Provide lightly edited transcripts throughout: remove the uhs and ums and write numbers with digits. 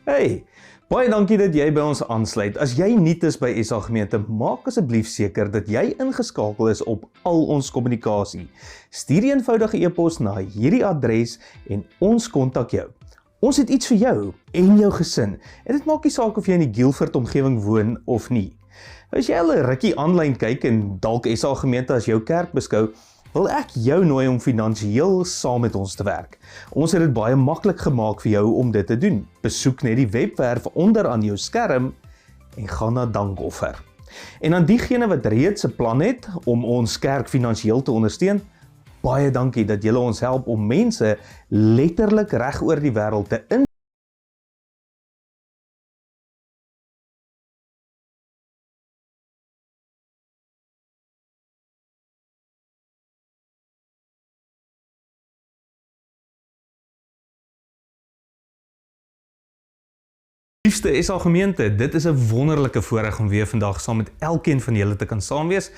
Hey, baie dankie dat jy by ons aansluit. As jy nuut is by SA Gemeente, maak asseblief seker dat jy ingeskakel is op al ons kommunikasie. Stuur 'n eenvoudige e-pos na hierdie adres en ons kontak jou. Ons het iets vir jou en jou gesin en dit maak nie saak of jy in die Guildford omgewing woon of nie. As jy al 'n rukkie aanlyn kyk en dalk SA Gemeente as jou kerk beskou, wil ek jou nooi om finansiëel saam met ons te werk. Ons het dit baie maklik gemaak vir jou om dit te doen. Besoek net die webwerf onder aan jou skerm en gaan na dankoffer. En aan diegene wat reeds 'n plan het om ons kerk finansiëel te ondersteun, baie dankie dat julle ons help om mense letterlik reg oor die wêreld te Liefste SA Gemeente, dit is 'n wonderlike voorreg om weer vandag saam met elkeen van julle te kan saamwees.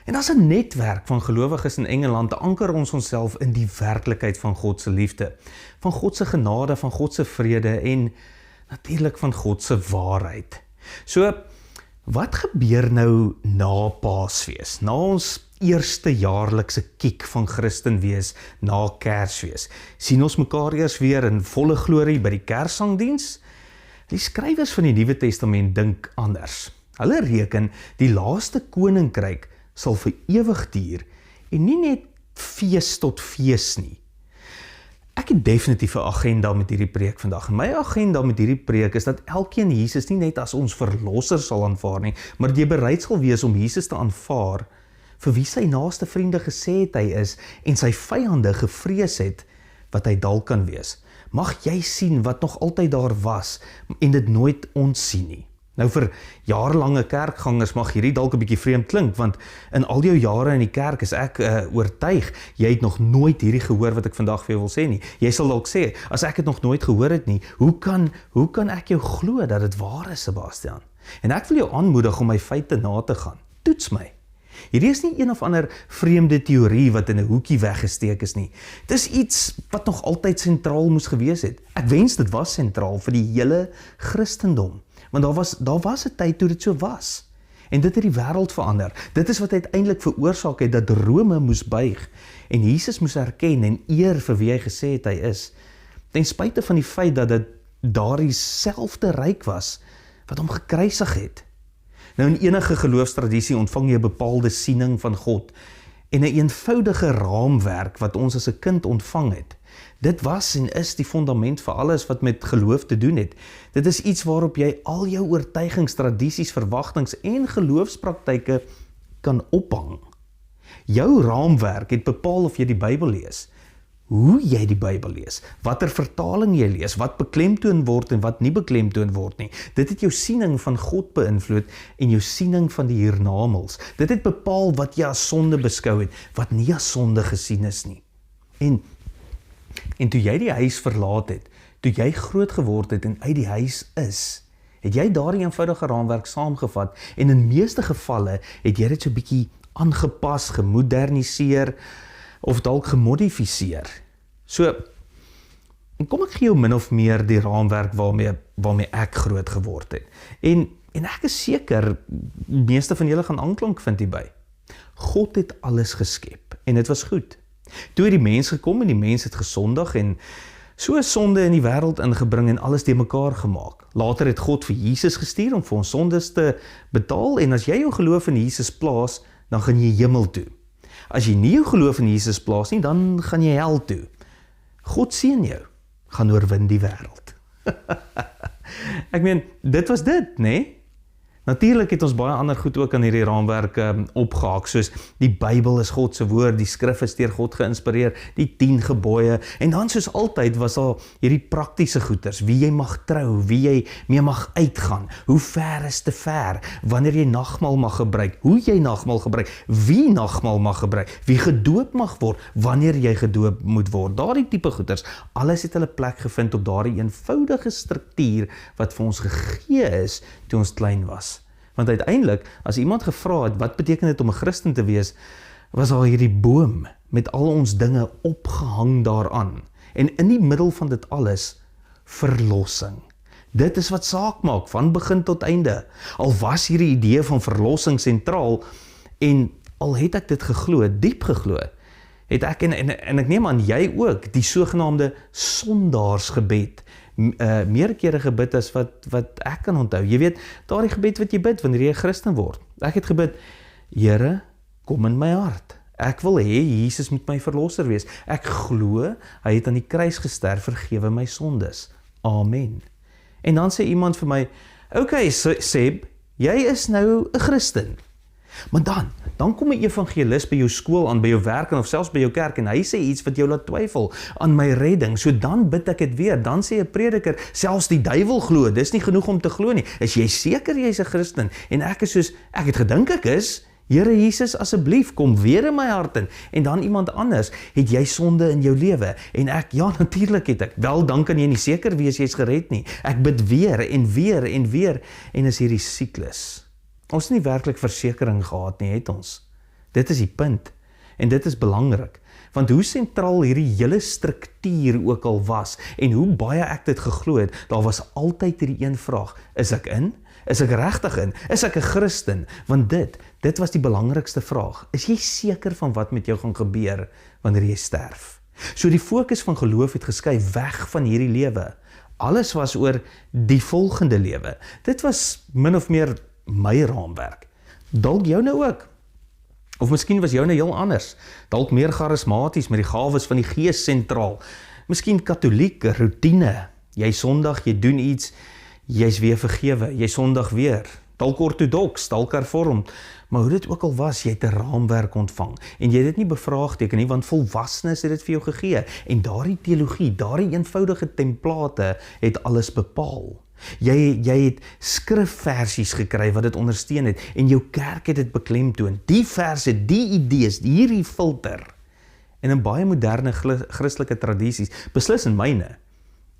En as 'n netwerk van gelowiges in Engeland anker ons onsself in die werklikheid van God se liefde, van God se genade, van God se vrede en natuurlik van God se waarheid. So, wat gebeur nou na Paasfees, na ons eerste jaarlikse kiek van Christen wees na Kersfees? Sien ons mekaar eers weer in volle glorie by die Kerssangdiens? Die skrywers van die Nuwe Testament dink anders. Hulle reken die laaste koninkryk sal vir ewig duur en nie net fees tot fees nie. Ek het definitief 'n agenda met hierdie preek vandag. En my agenda met hierdie preek is dat elkeen Jesus nie net as ons verlosser sal aanvaar nie, maar dat jy bereid sal wees om Jesus te aanvaar vir wie sy naaste vriende gesê het hy is en sy vyande gevrees het wat hy dalk kan wees. Mag jy sien wat nog altyd daar was en dit nooit ontsien nie. Nou vir jarelange kerkgangers mag hierdie dalk 'n bietjie vreemd klink, want in al jou jare in die kerk is ek oortuig, jy het nog nooit hierdie gehoor wat ek vandag vir jou wil sê nie. Jy sal dalk sê, as ek het nog nooit gehoor het nie, hoe kan ek jou glo dat dit waar is, Sebastian? En ek wil jou aanmoedig om my feite na te gaan. Toets my. Hierdie is nie een of ander vreemde teorie wat in 'n hoekie weggesteek is nie. Dit is iets wat nog altyd sentraal moes gewees het. Ek wens dit was sentraal vir die hele Christendom, want daar was 'n tyd toe dit so was. En dit het die wêreld verander. Dit is wat uiteindelik veroorsaak het dat Rome moes buig en Jesus moes erken en eer vir wie hy gesê het hy is. Ten spyte van die feit dat dit daardie selfde ryk was wat hom gekruisig het. Nou in enige geloofstradisie ontvang jy 'n bepaalde siening van God en 'n eenvoudige raamwerk wat ons as 'n kind ontvang het. Dit was en is die fondament vir alles wat met geloof te doen het. Dit is iets waarop jy al jou oortuigings, tradisies, verwagtings en geloofspraktyke kan ophang. Jou raamwerk het bepaal of jy die Bybel lees, hoe jy die Bybel lees, watter vertaling jy lees, wat beklemtoon word en wat nie beklemtoon word nie. Dit het jou siening van God beïnvloed en jou siening van die hiernamaals. Dit het bepaal wat jy as sonde beskou het, wat nie as sonde gesien is nie. En toe jy die huis verlaat het, toe jy groot geword het en uit die huis is, het jy daardie eenvoudige raamwerk saamgevat en in meeste gevalle het jy dit so bietjie aangepas, gemoderniseer of dalk gemodifiseer. So, kom ek gee jou min of meer die raamwerk waarmee ek groot geword het. En ek is seker, meeste van julle gaan aanklank vind hierby. God het alles geskep en dit was goed. Toe het die mens gekom en die mens het gesondig en so sonde in die wêreld ingebring en alles te mekaar gemaak. Later het God vir Jesus gestuur om vir ons sondes te betaal en as jy jou geloof in Jesus plaas, dan gaan jy hemel toe. As jy nie jou geloof in Jesus plaas nie, dan gaan jy hel toe. God seën jou, gaan oorwin die wêreld. Ek meen, dit was dit, né? Natuurlik het ons baie ander goed ook aan hierdie raamwerk opgehaak, soos die Bybel is God se woord, die skrif is deur God geïnspireer, die 10 gebooie, en dan soos altyd was daar hierdie praktiese goeders, wie jy mag trou, wie jy mee mag uitgaan, hoe ver is te ver, wanneer jy nagmaal mag gebruik, hoe jy nagmaal gebruik, wie nagmaal mag gebruik, wie gedoop mag word, wanneer jy gedoop moet word, daardie tipe goeders, alles het hulle plek gevind op daardie eenvoudige struktuur wat vir ons gegee is toe ons klein was. Want uiteindelik, as iemand gevra het, wat beteken dit om 'n Christen te wees, was daar hierdie boom met al ons dinge opgehang daaraan. En in die middel van dit alles, verlossing. Dit is wat saak maak, van begin tot einde. Al was hierdie idee van verlossing sentraal, en al het ek dit geglo, diep geglo, het ek, en ek neem aan jy ook, die sogenaamde sondaarsgebed, meer kere gebid as wat ek kan onthou. Jy weet, daardie gebed wat jy bid, wanneer jy 'n Christen word. Ek het gebid, Here, kom in my hart. Ek wil hê Jesus moet my verlosser wees. Ek glo, hy het aan die kruis gesterf, vergewe my sondes. Amen. En dan sê iemand vir my, okay, Seb, jy is nou 'n Christen. Maar dan kom 'n evangelis by jou skool aan, by jou werk of selfs by jou kerk, en hy sê iets wat jou laat twyfel aan my redding. So dan bid ek dit weer. Dan sê 'n prediker, selfs die duiwel glo, dis nie genoeg om te glo nie. Is jy seker jy's 'n Christen? En ek is soos, ek het gedink ek is, Here Jesus, asseblief, kom weer in my hart in. En dan iemand anders, het jy sonde in jou lewe? En ek, ja, natuurlik het ek. Wel, dan kan jy nie seker wees jy's gered nie. Ek bid weer en weer en weer, en is hierdie siklus. Ons het nie werklik versekering gehad nie, het ons. Dit is die punt. En dit is belangrik. Want hoe sentraal hierdie hele struktuur ook al was, en hoe baie ek dit geglo het, daar was altyd hierdie een vraag, is ek in? Is ek regtig in? Is ek 'n Christen? Want dit was die belangrikste vraag. Is jy seker van wat met jou gaan gebeur wanneer jy sterf? So die fokus van geloof het geskuif weg van hierdie lewe. Alles was oor die volgende lewe. Dit was min of meer my raamwerk. Dalk jou nou ook. Of miskien was jou nou heel anders. Dalk meer charismaties met die gawes van die Gees sentraal. Miskien katoliek, routine. Jy Sondag, jy doen iets, jy's weer vergewe, jy sondig weer, dalk orthodox, dalk hervormd, maar hoe dit ook al was, jy het 'n raamwerk ontvang, en jy het dit nie bevraagteken nie, want volwassenes het dit vir jou gegee, en daardie teologie, daardie eenvoudige template, het alles bepaal. Jy het skrifversies gekry wat dit ondersteun het, en jou kerk het dit beklemtoon, die verse, die idees, hierdie filter, en in baie moderne Christelike tradisies, beslis in myne,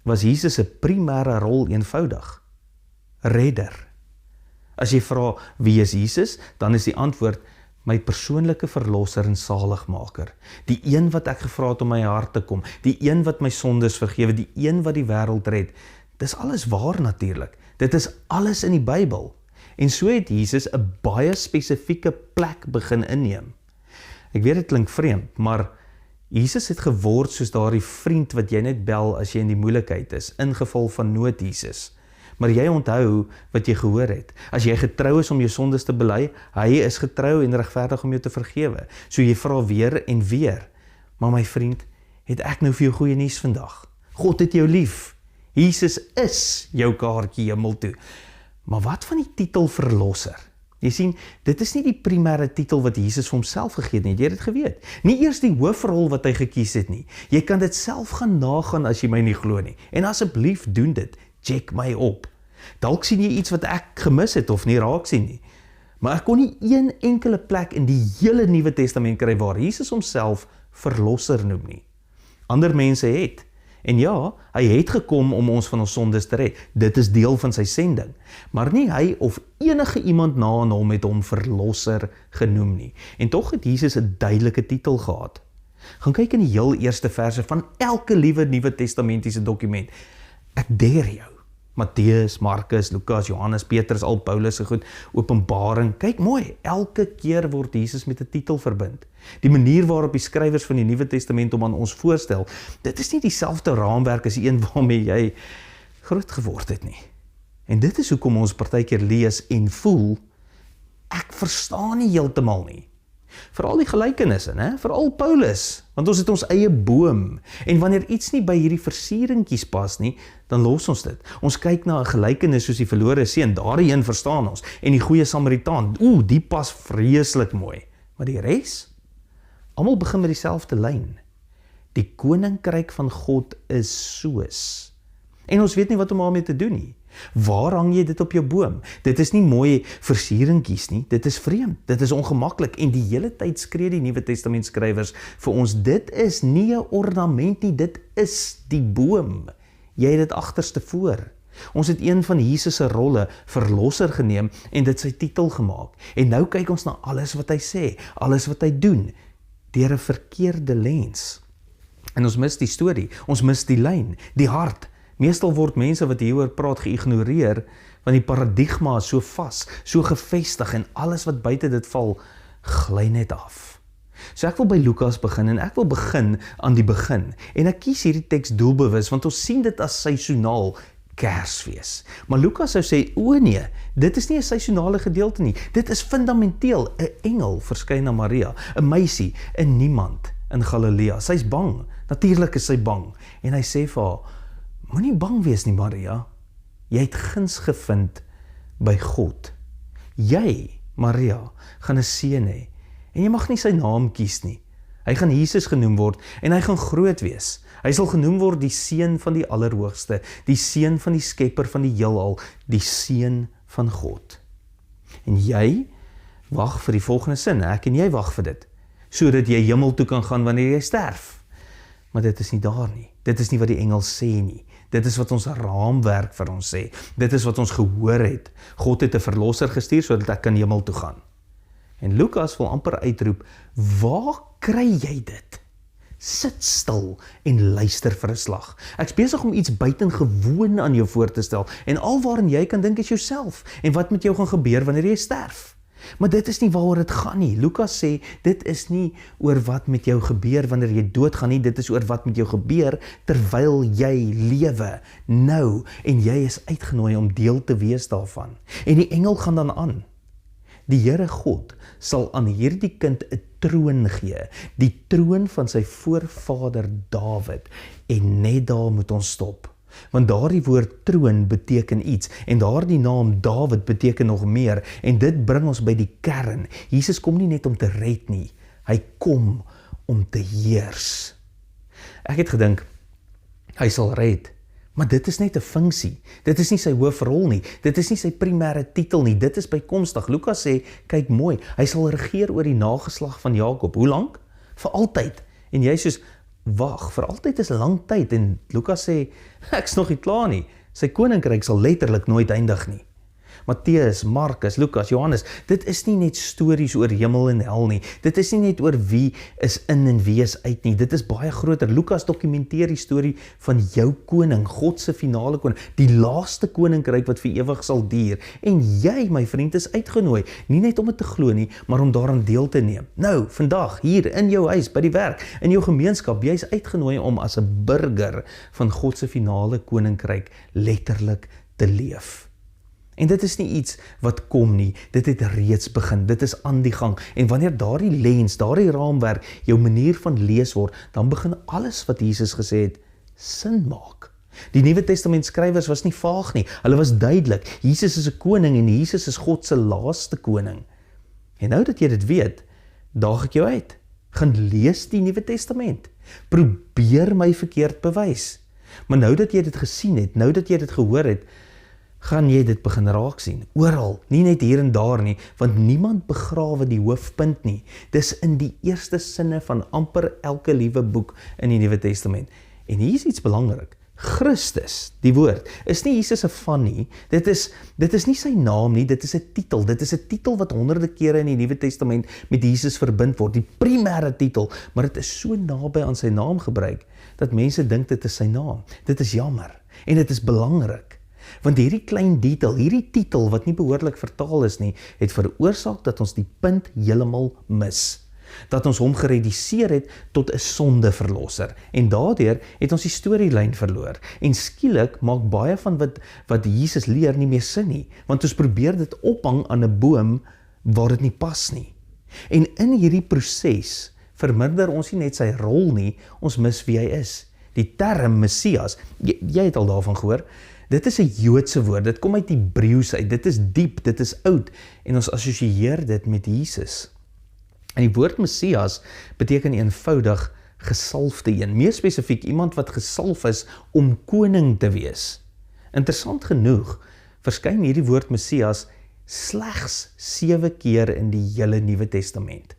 was Jesus 'n primêre rol eenvoudig. Redder. As jy vra, wie is Jesus? Dan is die antwoord, my persoonlike verlosser en saligmaker. Die een wat ek gevra het om my hart te kom. Die een wat my sondes vergewe. Die een wat die wêreld red. Dis alles waar natuurlik. Dit is alles in die Bybel. En so het Jesus 'n baie spesifieke plek begin inneem. Ek weet dit klink vreemd, maar Jesus het geword soos daardie vriend wat jy net bel as jy in die moeilikheid is, in geval van nood Jesus. Maar jy onthou wat jy gehoor het. As jy getrou is om jou sondes te bely, hy is getrou en regverdig om jou te vergewe. So jy vra weer en weer. Maar my vriend, het ek nou vir jou goeie nuus vandag. God het jou lief. Jesus is jou kaartjie hemel toe. Maar wat van die titel verlosser? Jy sien, dit is nie die primêre titel wat Jesus vir homself gegee het nie, jy het dit geweet. Nie eers die hoofrol wat hy gekies het nie. Jy kan dit self gaan nagaan as jy my nie glo nie. En asseblief doen dit, check my op. Dalk sien jy iets wat ek gemis het of nie raak sien nie. Maar ek kon nie een enkele plek in die hele Nuwe Testament kry waar Jesus homself verlosser noem nie. Ander mense het. En ja, hy het gekom om ons van ons sondes te red. Dit is deel van sy sending. Maar nie hy of enige iemand na aan hom het hom verlosser genoem nie. En tog het Jesus 'n duidelike titel gehad. Gaan kyk in die heel eerste verse van elke liewe Nuwe Testamentiese dokument. Ek dare jou. Matteus, Markus, Lukas, Johannes, Petrus, al Paulus se goed, Openbaring. Kyk mooi, elke keer word Jesus met 'n titel verbind. Die manier waarop die skrywers van die Nuwe Testament hom aan ons voorstel, dit is nie dieselfde raamwerk as die een waarmee jy groot geword het nie. En dit is hoekom ons partykeer lees en voel, ek verstaan nie heeltemal nie. Veral die gelykenisse, né? Veral Paulus, want ons het ons eie boom, en wanneer iets nie by hierdie versieringkies pas nie, dan los ons dit. Ons kyk na 'n gelykenis soos die verlore seun, daardie een verstaan ons, en die goeie Samaritaan, die pas vreeslik mooi, maar die res, almal begin met dieselfde lyn. Die koninkryk van God is soos, en ons weet nie wat om daarmee te doen nie. Waar hang jy dit op jou boom? Dit is nie mooi versieringkies nie, dit is vreemd, dit is ongemaklik, en die hele tyd skree die Nuwe Testament skrywers vir ons, dit is nie 'n ornament nie, dit is die boom. Jy het dit agterste voor. Ons het een van Jesus se rolle, verlosser, geneem en dit sy titel gemaak. En nou kyk ons na alles wat hy sê, alles wat hy doen, deur 'n verkeerde lens. En ons mis die storie, ons mis die lyn, die hart. Meestal word mense wat hieroor praat geïgnoreer, want die paradigma is so vas, so gefestig en alles wat buite dit val, gly net af. So ek wil by Lukas begin en ek wil begin aan die begin. En ek kies hierdie teks doelbewus want ons sien dit as seisonaal Kersfees. Maar Lukas sou sê, o nee, dit is nie 'n seisonale gedeelte nie. Dit is fundamenteel. 'n Engel verskyn aan Maria, 'n meisie, 'n niemand in Galilea. Sy's bang. Natuurlik is sy bang. En hy sê vir haar, moenie bang wees nie, Maria. Jy het guns gevind by God. Jy, Maria, gaan 'n seun hê. En jy mag nie sy naam kies nie. Hy gaan Jesus genoem word en hy gaan groot wees. Hy sal genoem word die seun van die Allerhoogste, die seun van die Skepper van die heelal, die seun van God. En jy wag vir die volgende sin, ek en jy wag vir dit, sodat jy hemel toe kan gaan wanneer jy sterf. Maar dit is nie daar nie. Dit is nie wat die engel sê nie. Dit is wat ons raamwerk vir ons sê. Dit is wat ons gehoor het. God het 'n verlosser gestuur sodat ek kan hemel toe gaan. En Lukas wil amper uitroep, waar kry jy dit? Sit stil en luister vir 'n slag. Ek's besig om iets buitengewoon aan jou voor te stel en alwaarin jy kan dink is jouself en wat met jou gaan gebeur wanneer jy sterf. Maar dit is nie waaroor dit gaan nie. Lukas sê, dit is nie oor wat met jou gebeur wanneer jy doodgaan nie, dit is oor wat met jou gebeur terwyl jy lewe, nou, en jy is uitgenooi om deel te wees daarvan. En die engel gaan dan aan. Die Here God sal aan hierdie kind 'n troon gee, die troon van sy voorvader Dawid, en net daar moet ons stop. Want daardie woord troon beteken iets, en daardie naam Dawid beteken nog meer, en dit bring ons by die kern. Jesus kom nie net om te red nie, hy kom om te heers. Ek het gedink, hy sal red, maar dit is net 'n funksie, dit is nie sy hoofrol nie, dit is nie sy primêre titel nie, dit is bykomstig. Lukas sê, kyk mooi, hy sal regeer oor die nageslag van Jakob. Hoe lank? Vir altyd. En jy soos, wag, vir altyd is 'n lang tyd, en Lukas sê, ek's nog nie klaar nie, sy koninkryk sal letterlik nooit eindig nie. Matteus, Markus, Lukas, Johannes, dit is nie net stories oor hemel en hel nie, dit is nie net oor wie is in en wie is uit nie, dit is baie groter. Lukas dokumenteer die storie van jou koning, God se finale koning, die laaste koninkryk wat vir ewig sal duur, en jy, my vriend, is uitgenooi, nie net om dit te glo nie, maar om daaraan deel te neem. Nou, vandag, hier, in jou huis, by die werk, in jou gemeenskap, jy is uitgenooi om as 'n burger van God se finale koninkryk letterlik te leef. En dit is nie iets wat kom nie, dit het reeds begin, dit is aan die gang, en wanneer daardie lens, daardie raamwerk jou manier van lees word, dan begin alles wat Jesus gesê het, sin maak. Die Nuwe Testament skrywers was nie vaag nie, hulle was duidelik, Jesus is 'n koning en Jesus is God se laaste koning. En nou dat jy dit weet, daag ek jou uit, gaan lees die Nuwe Testament, probeer my verkeerd bewys, maar nou dat jy dit gesien het, nou dat jy dit gehoor het, gaan jy dit begin raak sien, oral, nie net hier en daar nie, want niemand begrawe die hoofpunt nie. Dis in die eerste sinne van amper elke liewe boek in die Nuwe Testament. En hier is iets belangrik. Christus, die woord, is nie Jesus 'n van nie, dit is nie sy naam nie, dit is 'n titel, dit is 'n titel wat honderde kere in die Nuwe Testament met Jesus verbind word, die primêre titel, maar dit is so naby aan sy naam gebruik, dat mense dink dit is sy naam. Dit is jammer, en dit is belangrik. Want hierdie klein detail, hierdie titel wat nie behoorlik vertaal is nie, het veroorsaak dat ons die punt heeltemal mis. Dat ons hom gereduseer het tot 'n sondeverlosser. En daardeur het ons die storielyn verloor. En skielik maak baie van wat Jesus leer nie meer sin nie, want ons probeer dit ophang aan 'n boom waar dit nie pas nie. En in hierdie proses verminder ons nie net sy rol nie, ons mis wie hy is. Die term Messias, jy het al daarvan gehoor, dit is 'n Joodse woord, dit kom uit Hebreëus uit, dit is diep, dit is oud, en ons assosieer dit met Jesus. En die woord Messias beteken eenvoudig gesalfde een, meer spesifiek iemand wat gesalf is om koning te wees. Interessant genoeg verskyn hierdie woord Messias slegs 7 keer in die hele Nuwe Testament.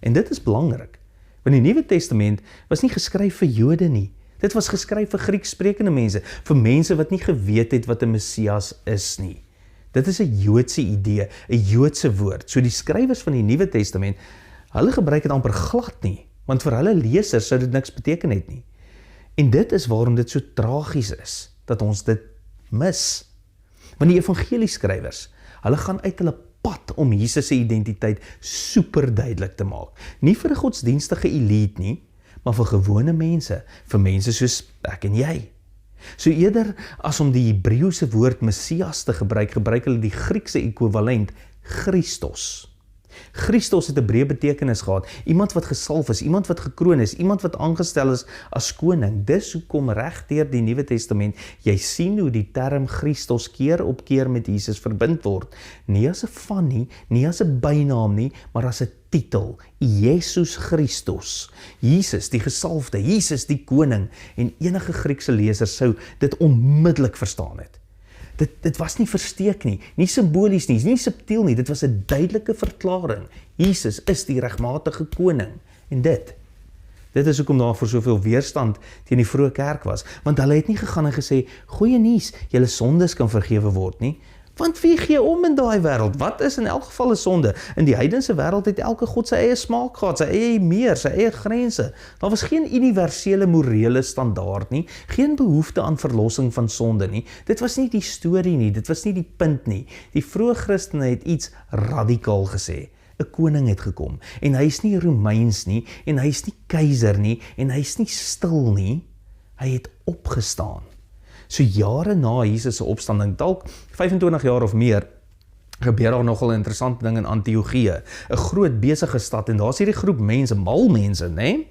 En dit is belangrik, want die Nuwe Testament was nie geskryf vir Jode nie. Dit was geskryf vir Grieksprekende mense, vir mense wat nie geweet het wat 'n Messias is nie. Dit is 'n Joodse idee, 'n Joodse woord. So die skrywers van die Nuwe Testament, hulle gebruik dit amper glad nie, want vir hulle lesers sou dit niks beteken het nie. En dit is waarom dit so tragies is. dat ons dit mis. Want die evangelieskrywers, hulle gaan uit hulle pad om Jesus se identiteit super duidelik te maak. Nie vir 'n godsdienstige elite nie, maar vir gewone mense, vir mense soos ek en jy. So eerder as om die Hebreëse woord Messias te gebruik hulle die Griekse ekwivalent Christos. Christos het 'n breë betekenis gehad, iemand wat gesalf is, iemand wat gekroon is, iemand wat aangestel is as koning. Dis hoekom reg deur die Nuwe Testament, jy sien hoe die term Christos keer op keer met Jesus verbind word. Nie as 'n van nie as 'n bynaam nie, maar as 'n titel, Jesus Christus, Jesus die gesalfde, Jesus die koning, en enige Griekse leser sou dit onmiddellik verstaan het. Dit was nie versteek nie simbolies nie subtiel nie, dit was 'n duidelike verklaring. Jesus is die regmatige koning. En dit is hoekom daar vir soveel weerstand teen die vroeë kerk was, want hulle het nie gegaan en gesê, goeie nuus, julle sondes kan vergewe word nie, want wie gee om in daai wêreld? Wat is in elk geval 'n sonde? In die heidense wêreld het elke god sy eie smaak gehad, sy eie meer, sy eie grense. Daar was geen universele morele standaard nie, geen behoefte aan verlossing van sonde nie. Dit was nie die storie nie, dit was nie die punt nie. Die vroeë Christene het iets radikaal gesê. 'n Koning het gekom, en hy is nie Romeins nie, en hy is nie keiser nie, en hy is nie stil nie, hy het opgestaan. So jare na Jesus se opstanding, dalk 25 jaar of meer, gebeur daar nogal 'n interessante ding in Antiochië, 'n groot besige stad, en daar's hierdie groep mense, mal mense, né?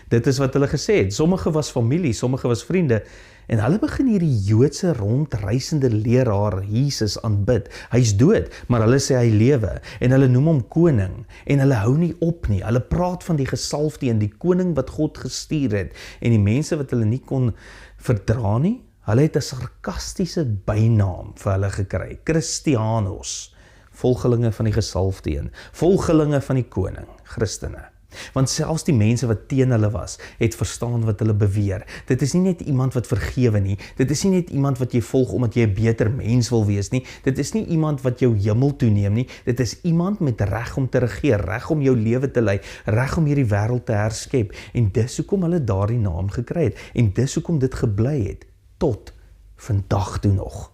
Dit is wat hulle gesê het. Sommige was familie, sommige was vriende, en hulle begin hierdie Joodse rondreisende leraar Jesus aanbid. Hy's dood, maar hulle sê hy lewe, en hulle noem hom koning, en hulle hou nie op nie. Hulle praat van die gesalfde en die koning wat God gestuur het, en die mense wat hulle nie kon verdra nie, hulle het 'n sarkastiese bynaam vir hulle gekry, Christianos, volgelinge van die gesalfde een, volgelinge van die koning, Christene. Want selfs die mense wat teen hulle was, het verstaan wat hulle beweer. Dit is nie net iemand wat vergewe nie, dit is nie net iemand wat jy volg omdat jy 'n beter mens wil wees nie, dit is nie iemand wat jou hemel toeneem nie, dit is iemand met reg om te regeer, reg om jou lewe te lei, reg om hierdie wêreld te herskep, en dis hoekom hulle daardie naam gekry het, en dis hoekom dit gebly het, tot vandag toe nog.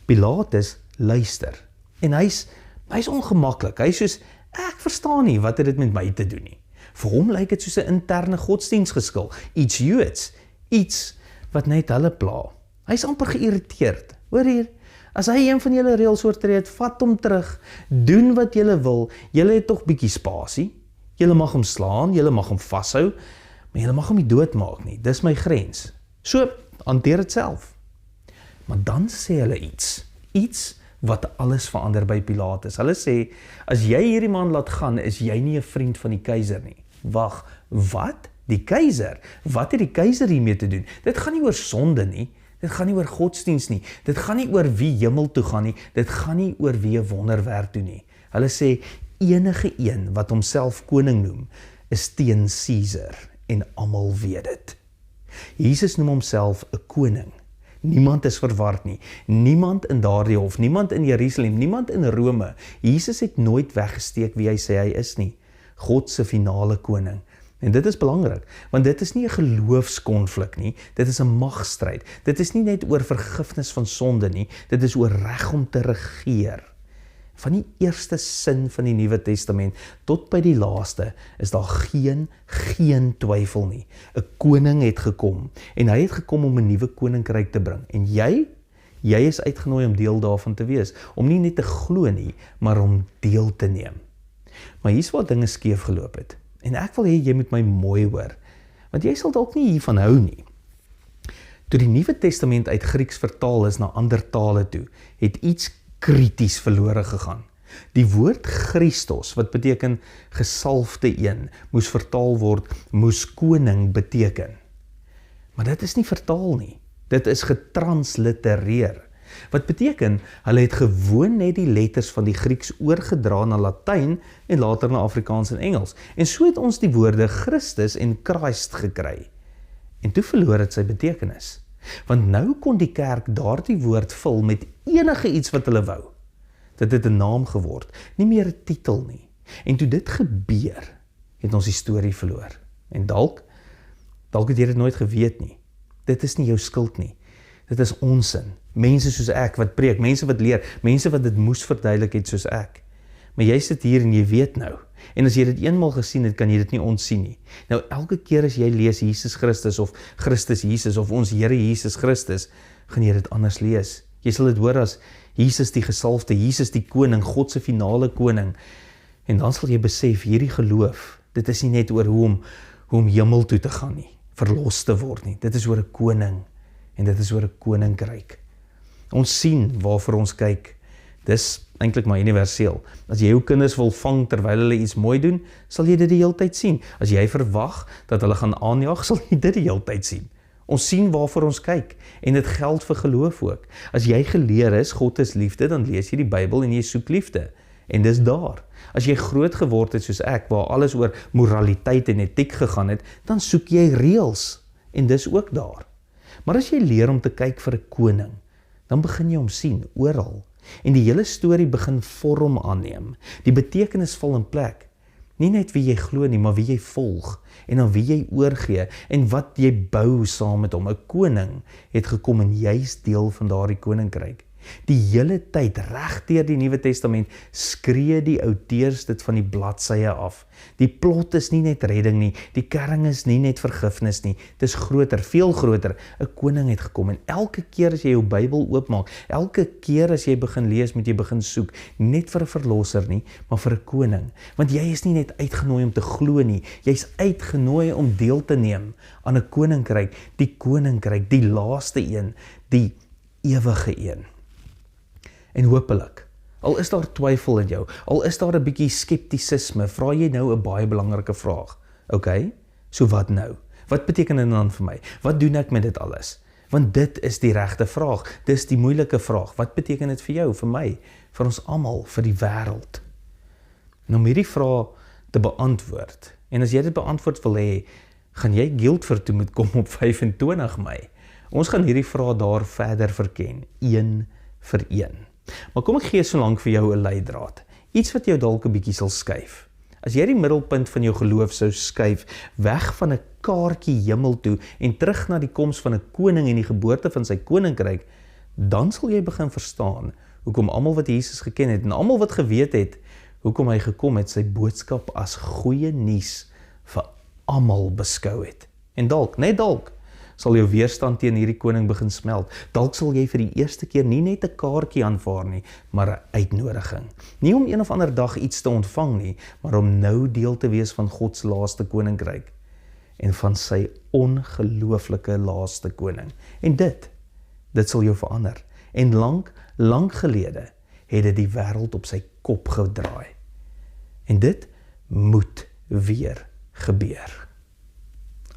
Pilatus luister, en hy's ongemaklik, hy soos, ek verstaan nie wat het dit met my te doen nie. Vir hom lyk dit soos 'n interne godsdienstgeskil, iets Joods, iets wat net hulle pla. Hy's amper geïrriteerd. Hoor hier, as hy een van julle reëls oortree het, vat hom terug, doen wat julle wil, julle het tog bietjie spasie, julle mag hom slaan, julle mag hom vashou, maar julle mag hom nie doodmaak nie, dis my grens. So, hanteer dit self. Maar dan sê hulle iets wat alles verander by Pilatus. Hulle sê, as jy hierdie man laat gaan, is jy nie 'n vriend van die keiser nie. Wag, wat? Die keiser? Wat het die keiser hiermee te doen? Dit gaan nie oor sonde nie, dit gaan nie oor godsdienst nie, dit gaan nie oor wie hemel toe gaan nie, dit gaan nie oor wie 'n wonderwerk doen nie. Hulle sê, enige een wat homself koning noem, is teen Caesar, en almal weet dit. Jesus noem homself 'n koning. Niemand is verward nie, niemand in daardie hof, niemand in Jerusalem, niemand in Rome. Jesus het nooit weggesteek wie hy sê hy is nie. God se finale koning. En dit is belangrik, want dit is nie 'n geloofskonflik nie, dit is 'n magstryd. Dit is nie net oor vergifnis van sonde nie, dit is oor reg om te regeer. Van die eerste sin van die Nuwe Testament tot by die laaste is daar geen twyfel nie. 'n Koning het gekom, en hy het gekom om 'n nuwe koninkryk te bring. En jy is uitgenooi om deel daarvan te wees, om nie net te glo nie, maar om deel te neem. Maar hier's waar dinge skeef geloop het. En ek wil hê jy moet my mooi hoor, want jy sal dalk nie hiervan hou nie. Toe die Nuwe Testament uit Grieks vertaal is na ander tale toe, het iets krities verlore gegaan. Die woord Christos, wat beteken gesalfde een, moes vertaal word, moes koning beteken. Maar dit is nie vertaal nie, dit is getranslitereer. Wat beteken, hulle het gewoon net die letters van die Grieks oorgedra na Latyn en later na Afrikaans en Engels. En so het ons die woorde Christus en Christ gekry. En toe verloor het sy betekenis. Want nou kon die kerk daardie woord vul met enige iets wat hulle wou. Dit het 'n naam geword, nie meer 'n titel nie. En toe dit gebeur, het ons die storie verloor. En dalk het jy dit nooit geweet nie. Dit is nie jou skuld nie. Dit is onsin. Mense soos ek wat preek, mense wat leer, mense wat dit moes verduidelik het soos ek. Maar jy sit hier en jy weet nou. En as jy dit eenmaal gesien het, kan jy dit nie ontsien nie. Nou elke keer as jy lees Jesus Christus of Christus Jesus of ons Here Jesus Christus, gaan jy dit anders lees. Jy sal dit hoor as Jesus die gesalfde, Jesus die koning, God se finale koning. En dan sal jy besef, hierdie geloof, dit is nie net oor hoe om hemel toe te gaan nie, verlos te word nie. Dit is oor 'n koning en dit is oor 'n koninkryk. Ons sien waarvoor ons kyk. Dis eintlik maar universeel. As jy jou kinders wil vang terwyl hulle iets mooi doen, sal jy dit die hele tyd sien. As jy verwag dat hulle gaan aanjaag, sal jy dit die hele tyd sien. Ons sien waarvoor ons kyk en dit geld vir geloof ook. As jy geleer is, God is liefde, dan lees jy die Bybel en jy soek liefde. En dis daar. As jy groot geword het soos ek, waar alles oor moraliteit en etiek gegaan het, dan soek jy reëls en dis ook daar. Maar as jy leer om te kyk vir 'n koning, dan begin jy hom sien oral. En die hele storie begin vorm aanneem. Die betekenis val in plek. Nie net wie jy glo nie, maar wie jy volg en aan wie jy oorgee en wat jy bou saam met hom. 'n Koning het gekom en jy's deel van daardie koninkryk. Die hele tyd reg deur die Nuwe Testament skree die outeurs dit van die bladsye af. Die plot is nie net redding nie, die kern is nie net vergifnis nie, dit is groter, veel groter. 'n Koning het gekom en elke keer as jy jou Bybel oopmaak, elke keer as jy begin lees, moet jy begin soek, nie net vir 'n verlosser nie, maar vir 'n koning. Want jy is nie net uitgenooi om te glo nie, jy's uitgenooi om deel te neem aan 'n koninkryk, die laaste een, die ewige een. En hopelik, al is daar twyfel in jou, al is daar 'n bietjie skeptisisme, vra jy nou 'n baie belangrike vraag. Okay, so wat nou? Wat beteken dit dan vir my? Wat doen ek met dit alles? Want dit is die regte vraag, dis die moeilike vraag. Wat beteken dit vir jou, vir my, vir ons almal, vir die wêreld? En om hierdie vraag te beantwoord, en as jy dit beantwoord wil hê, gaan jy Guildford moet kom op 25 Mei. Ons gaan hierdie vraag daar verder verken, een vir een. Maar kom ek gee so lank vir jou 'n leidraad. Iets wat jou dalk 'n bietjie sal skuif. As jy die middelpunt van jou geloof sou skuif, weg van 'n kaartjie hemel toe en terug na die koms van 'n koning en die geboorte van sy koninkryk, dan sal jy begin verstaan hoekom almal wat Jesus geken het en almal wat geweet het hoekom hy gekom het, sy boodskap as goeie nuus vir almal beskou het. En dalk, net dalk, sal jou weerstand teen hierdie koning begin smelt. Dalk sal jy vir die eerste keer nie net 'n kaartjie aanvaar nie, maar 'n uitnodiging. Nie om een of ander dag iets te ontvang nie, maar om nou deel te wees van God se laaste koninkryk en van sy ongelooflike laaste koning. En dit sal jou verander. En lank gelede het dit die wêreld op sy kop gedraai. En dit moet weer gebeur.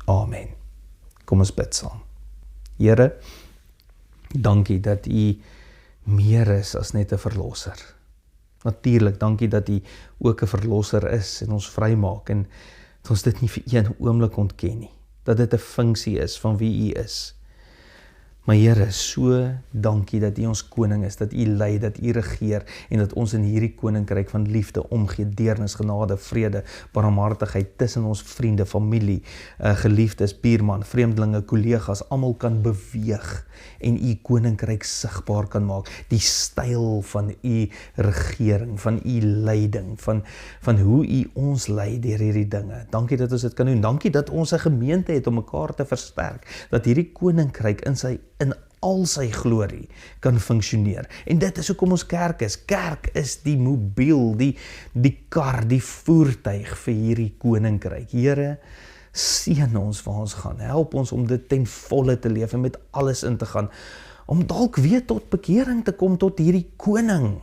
Amen. Kom ons bid saam. Here, dankie dat U meer is as net 'n verlosser. Natuurlik, dankie dat U ook 'n verlosser is en ons vrymaak en dat ons dit nie vir een oomblik ontken nie. Dat dit 'n funksie is van wie U is. Maar Here, so dankie dat U ons koning is, dat U lei, dat U regeer en dat ons in hierdie koninkryk van liefde omgee, deernis, genade, vrede, barmhartigheid tussen ons vriende, familie, geliefdes, buurman, vreemdelinge, kollegas, almal kan beweeg en U koninkryk sigbaar kan maak. Die styl van U regering, van U leiding, van hoe U ons lei deur hierdie dinge. Dankie dat ons dit kan doen. Dankie dat ons 'n gemeente het om mekaar te versterk, dat hierdie koninkryk in al sy glorie kan funksioneer. En dit is hoekom ons kerk is. Kerk is die mobiel, die kar, die voertuig vir hierdie koninkryk. Here, seën ons waar ons gaan. Help ons om dit ten volle te leef en met alles in te gaan. Om dalk weer tot bekering te kom tot hierdie koning.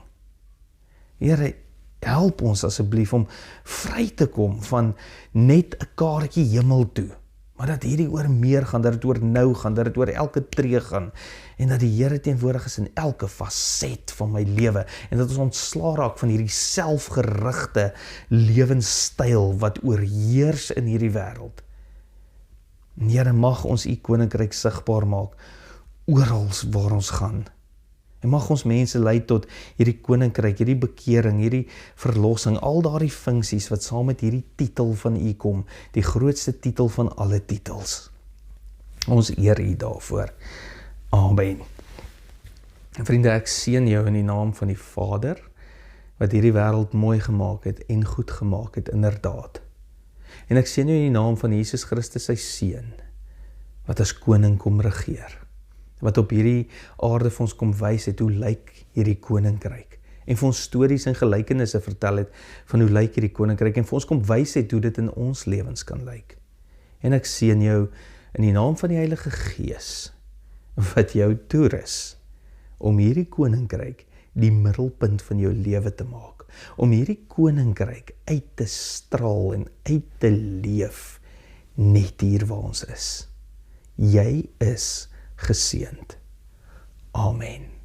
Here, help ons asseblief om vry te kom van net 'n kaartjie hemel toe. Maar dat hierdie oor meer gaan, dat dit oor nou gaan, dat dit oor elke tree gaan, en dat die Here teenwoordig is in elke faset van my lewe, en dat ons ontslaa raak van hierdie selfgerigte lewenstyl wat oorheers in hierdie wêreld. Here, mag ons U koninkryk sigbaar maak, oral waar ons gaan. En mag ons mense lei tot hierdie koninkryk, hierdie bekering, hierdie verlossing, al daardie funksies wat saam met hierdie titel van U kom, die grootste titel van alle titels. Ons eer U daarvoor. Amen. En vriende, ek seën jou in die naam van die Vader, wat hierdie wêreld mooi gemaak het en goed gemaak het, inderdaad. En ek seën jou in die naam van Jesus Christus, sy Seun, wat as koning kom regeer, wat op hierdie aarde vir ons kom wys het, hoe lyk hierdie koninkryk, en vir ons stories en gelykenisse vertel het, van hoe lyk hierdie koninkryk, en vir ons kom wys het, hoe dit in ons lewens kan lyk. En ek seën jou in die naam van die Heilige Gees, wat jou toerus, om hierdie koninkryk die middelpunt van jou lewe te maak, om hierdie koninkryk uit te straal en uit te leef, net hier waar ons is. Jy is geseënd. Amen.